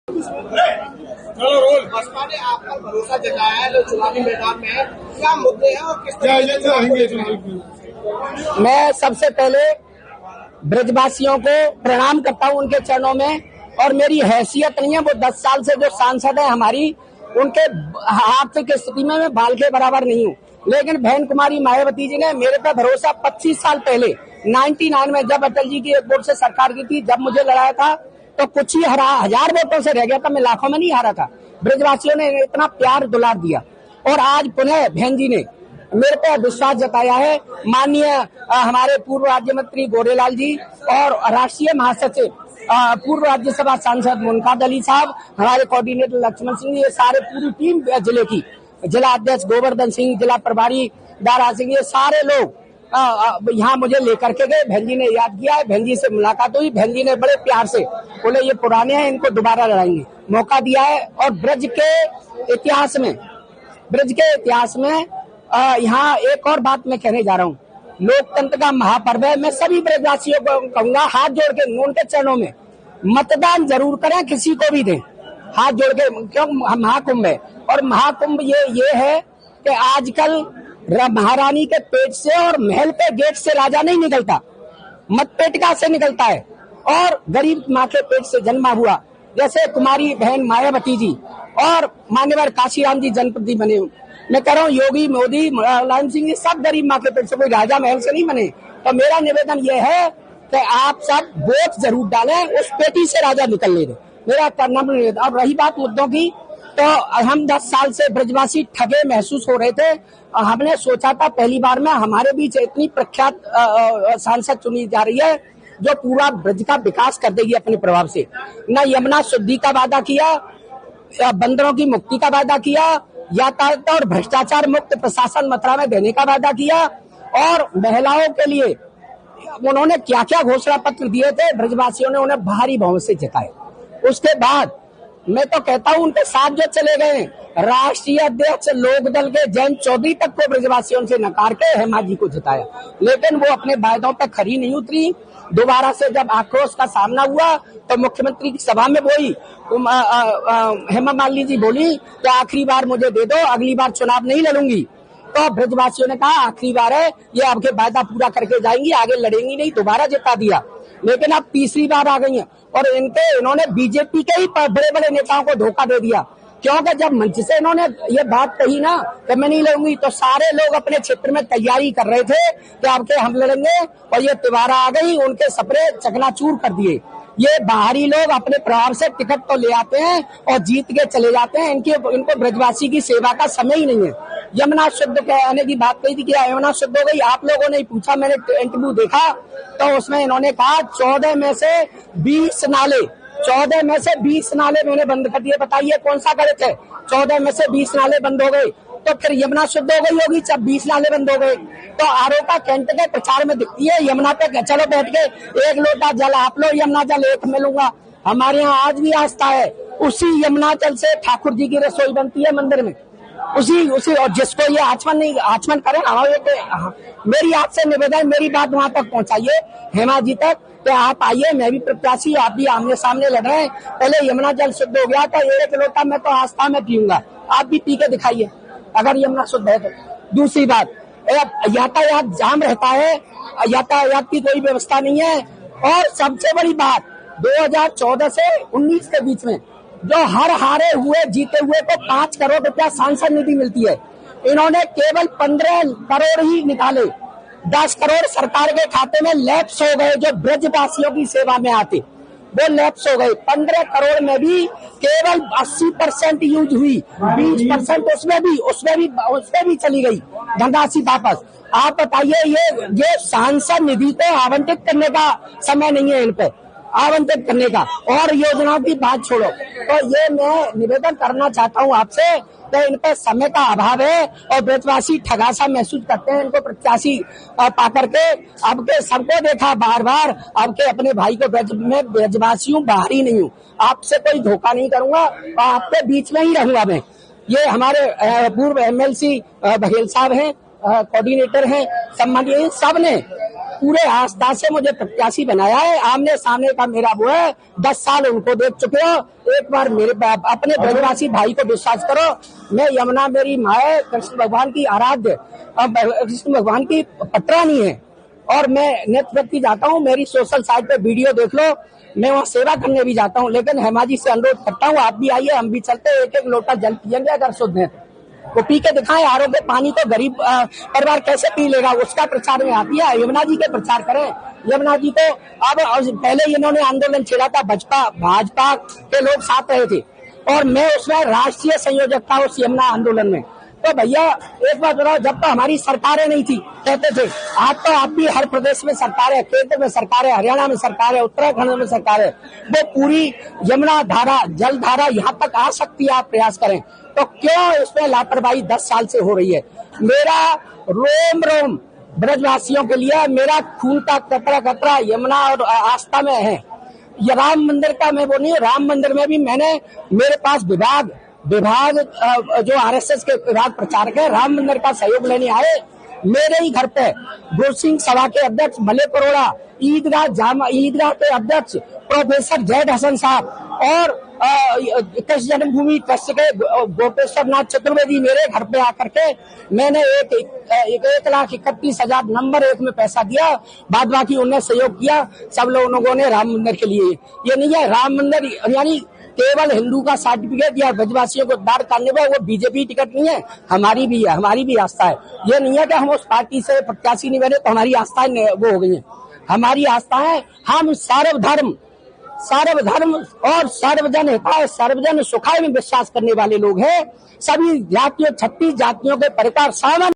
बसपा ने आप पर भरोसा जताया है, जो चुनावी मैदान में है, क्या मुद्दे हैं और किस तरह मैं सबसे पहले ब्रजवासियों को प्रणाम करता हूं उनके चरणों में, और मेरी हैसियत नहीं है, वो 10 साल से जो सांसद है हमारी, उनके आर्थिक स्थिति में मैं बाल के बराबर नहीं हूँ। लेकिन बहन कुमारी मायावती जी ने मेरे पे भरोसा 25 साल पहले 99 में, जब अटल जी की एक वोट से सरकार की थी, जब मुझे लड़ाया था तो कुछ ही 1000 वोटों से रह गया था, मैं लाखों में नहीं हारा था। ब्रजवासियों ने इतना प्यार दुलार दिया, और आज पुनः बहन जी ने मेरे पे विश्वास जताया है। माननीय हमारे पूर्व राज्य मंत्री गोरेलाल जी और राष्ट्रीय महासचिव पूर्व राज्यसभा सांसद मुनकाद अली साहब, हमारे कोऑर्डिनेटर लक्ष्मण सिंह, ये सारे पूरी टीम जिले की, जिला अध्यक्ष गोवर्धन सिंह, जिला प्रभारी दारा सिंह, ये सारे लोग यहाँ मुझे लेकर के गए। बहन जी ने याद किया है, बहन जी से मुलाकात हुई, बहन जी ने बड़े प्यार से बोले ये पुराने हैं, इनको दोबारा लड़ाएंगे, मौका दिया है। और ब्रज के इतिहास में यहाँ एक और बात मैं कहने जा रहा हूँ, लोकतंत्र का महापर्व है। मैं सभी ब्रजवासियों को कहूंगा, हाथ जोड़ के उनके चरणों में मतदान जरूर करें, किसी को भी दें, हाथ जोड़ के, क्यों महाकुंभ है। और महाकुंभ ये है कि आजकल महारानी के पेट से और महल के गेट से राजा नहीं निकलता, मतपेटिका से निकलता है, और गरीब माँ के पेट से जन्मा हुआ, जैसे कुमारी बहन मायावती जी और मान्यवर काशीराम जी जनप्रतिनिधि बने। मैं कह रहा हूँ योगी मोदी मुलायम सिंह जी सब गरीब माँ के पेट से, कोई राजा महल से नहीं बने। तो मेरा निवेदन ये है कि आप सब वोट जरूर डालें, उस पेटी से राजा निकलने दें, मेरा नम्र निवेदन। अब रही बात मुद्दों की, तो हम 10 साल से ब्रजवासी ठगे महसूस हो रहे थे। हमने सोचा था पहली बार में हमारे बीच इतनी प्रख्यात सांसद चुनी जा रही है जो पूरा ब्रज का विकास कर देगी अपने प्रभाव से। न यमुना शुद्धि का वादा किया, बंदरों की मुक्ति का वादा किया, यातायात और भ्रष्टाचार मुक्त प्रशासन मथुरा में देने का वादा किया, और महिलाओं के लिए उन्होंने क्या क्या घोषणा पत्र दिए थे, ब्रजवासियों ने उन्हें भारी बहुमत से जिताया। उसके बाद मैं तो कहता हूँ उनके साथ जो चले गए राष्ट्रीय अध्यक्ष लोकदल के जयंत चौधरी तक को ब्रजवासियों से नकार के हेमा जी को जिताया, लेकिन वो अपने वायदों पर खरी नहीं उतरी। दोबारा से जब आक्रोश का सामना हुआ तो मुख्यमंत्री की सभा में बोली, हेमा मालिनी जी बोली कि आखिरी बार मुझे दे दो, अगली बार चुनाव नहीं लड़ूंगी। तो ब्रजवासियों ने कहा आखिरी बार है, ये आपके वायदा पूरा करके जाएंगी, आगे लड़ेंगी नहीं, दोबारा जिता दिया। लेकिन अब तीसरी बार आ गई हैं, और इन्होंने बीजेपी के ही बड़े बड़े नेताओं को धोखा दे दिया, क्योंकि जब मंच से इन्होंने ये बात कही ना कि मैं नहीं लड़ूंगी, तो सारे लोग अपने क्षेत्र में तैयारी कर रहे थे कि आपके हम लड़ेंगे, और ये तिवारा आ गई, उनके सपने चकनाचूर कर दिए। ये बाहरी लोग अपने प्रभाव से टिकट तो ले आते हैं और जीत के चले जाते हैं, इनको ब्रजवासी की सेवा का समय ही नहीं है। यमुना शुद्ध कहने की बात कही थी कि यमुना शुद्ध हो गई, आप लोगों ने पूछा, मैंने इंटरव्यू देखा तो उसमें इन्होंने कहा 14 में से 20 नाले मैंने बंद कर दिए। बताइए कौन सा गलत है? 14 में से 20 नाले बंद हो गए, तो फिर यमुना शुद्ध हो गई होगी जब 20 नाले बंद हो गए। तो आरोप का कैंट के प्रचार में दिखती है, यमुना पे चलो बैठ के एक लोटा जल आप लो, यमुना जल एक में लूंगा। हमारे यहाँ आज भी आस्था है, उसी यमुना जल से ठाकुर जी की रसोई बनती है मंदिर में, उसी और जिसको ये आचमन करे ना, मेरी आपसे निवेदन, मेरी बात वहां तक पहुंचाइए हेमा जी तक कि आप आइए, मैं भी प्रत्याशी, आप भी आमने सामने लड़ रहे हैं। पहले यमुना जल शुद्ध हो गया तो 1 लोटा मैं तो आस्था में पीऊंगा, आप भी पी के दिखाइए अगर यमुना शुद्ध है तो। दूसरी बात, यातायात जाम रहता है, यातायात की कोई व्यवस्था नहीं है। और सबसे बड़ी बात, 2014 से 19 के बीच में जो हर हारे हुए जीते हुए को 5 करोड़ रुपया सांसद निधि मिलती है, इन्होंने केवल 15 करोड़ ही निकाले। 10 करोड़ सरकार के खाते में लैप्स हो गए, जो ब्रजवासियों की सेवा में आते वो लैप्स हो गए। 15 करोड़ में भी केवल 80% यूज हुई, 20% उसमें भी चली गई धनराशि वापस। आप बताइए, ये सांसद निधि को आवंटित करने का समय नहीं है, इन पे आवंटित करने का। और योजनाओं की बात छोड़ो, तो ये मैं निवेदन करना चाहता हूँ आपसे, तो इन पे समय का अभाव है और ब्रजवासी ठगासा महसूस करते हैं इनको प्रत्याशी पा करके। अब के सबको देखा बार बार, अब के अपने भाई को ब्रजवासी हूँ, बाहरी नहीं हूँ, आपसे कोई धोखा नहीं करूंगा, आपके बीच में ही रहूंगा मैं। ये हमारे पूर्व MLC बघेल साहब हैं, कोऑर्डिनेटर हैं, सम्मानीय, सब ने पूरे आस्था से मुझे प्रत्याशी बनाया है। आमने सामने का मेरा वो है, 10 साल उनको देख चुके हो। एक बार मेरे अपने ब्रजवासी भाई को विश्वास करो। मैं यमुना मेरी माँ है, कृष्ण भगवान की आराध्य, कृष्ण भगवान की पटरानी है, और मैं नेत्रवती जाता हूँ। मेरी सोशल साइट पे वीडियो देख लो, मैं वहाँ सेवा करने भी जाता हूँ। लेकिन हेमा जी से अनुरोध करता हूँ, आप भी आइए, हम भी चलते हैं, एक एक लोटा जल पियेंगे अगर शुद्ध है वो पी के दिखाएं। आरोग्य पानी को गरीब परिवार कैसे पी लेगा, उसका प्रचार में आती है। यमुना जी के प्रचार करें। यमुना जी को अब पहले इन्होंने आंदोलन छेड़ा था, भाजपा के लोग साथ रहे थे, और मैं उसमें राष्ट्रीय संयोजक था उस यमुना आंदोलन में। तो भैया एक बात बताओ, जब तो हमारी सरकारें नहीं थी कहते थे, आज तो आप भी हर प्रदेश में सरकार है, केंद्र में सरकार है, हरियाणा में सरकार है, उत्तराखंड में सरकार है, वो पूरी यमुना धारा जल धारा यहाँ तक आ सकती है, आप प्रयास करें। तो क्यों इसमें लापरवाही 10 साल से हो रही है? मेरा रोम रोम ब्रजवासियों के लिए, मेरा खून का कतरा कतरा यमुना और आस्था में है। ये राम मंदिर का मैं वो नहीं, राम मंदिर में भी मैंने, मेरे पास विभाग जो आरएसएस के विभाग प्रचारक है, राम मंदिर का सहयोग लेने आए। मेरे ही घर पे गुरु सिंह सभा के अध्यक्ष मले करोड़ा, ईदगाह के अध्यक्ष प्रोफेसर जैद हसन साहब, और कृष्ण जन्मभूमि ट्रस्ट के गोपेश्वर नाथ चतुर्वेदी मेरे घर पे आकर के मैंने 1,31,000 नंबर 1 में पैसा दिया, बाद बाकी उन्हें सहयोग किया सब लोगों ने राम मंदिर के लिए। ये नहीं है राम मंदिर यानी केवल हिंदू का सर्टिफिकेट या ब्रजवासियों को उद्धार करने में, वो बीजेपी टिकट नहीं है, हमारी भी है, हमारी भी आस्था है। ये नहीं है कि हम उस पार्टी से प्रत्याशी नहीं बने तो हमारी आस्था वो हो गई है। हमारी आस्था है, हम सर्वधर्म और सर्वजन हिताय सर्वजन सुखाय में विश्वास करने वाले लोग हैं। सभी जातियों 36 जातियों के परिकार सामान्य